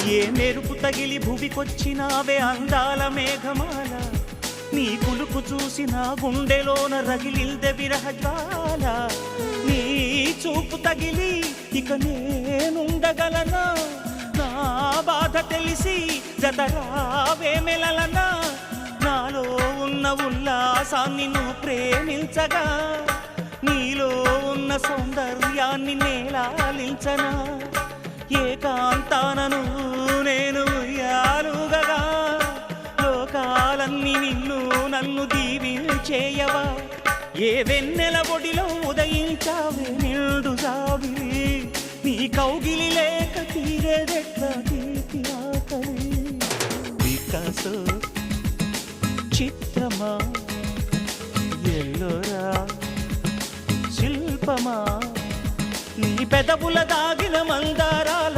ఏ మెరుపు తగిలి భువికొచ్చినావే అందాల మేఘమాల, నీ కులుకు చూసి నా గుండెలోన రగిలిల్దె విరహజ్వాల. నీ చూపు తగిలి ఇక నేనుండగలనా, నా బాధ తెలిసి జతరావే మెలలనా. నాలో ఉన్న ఉల్లాసాన్ని నువ్వు ప్రేమించగా, నీలో ఉన్న సౌందర్యాన్ని నేలాలించనా. ఏకాంతానను నేను ఉయ్యాలుగగా, లోకాలన్నీ నిన్ను నన్ను దీవించేయవా. ఏ వెన్నెల ఒడిలో ఉదయించావే నిండు జాబిలి, నీ కౌగిలి లేక తీరేదెట్లా తీపి ఆకలి. వికాసో చిత్రమా, ఎల్లోరా శిల్పమా, నీ పెదవుల దాగిన మందారాల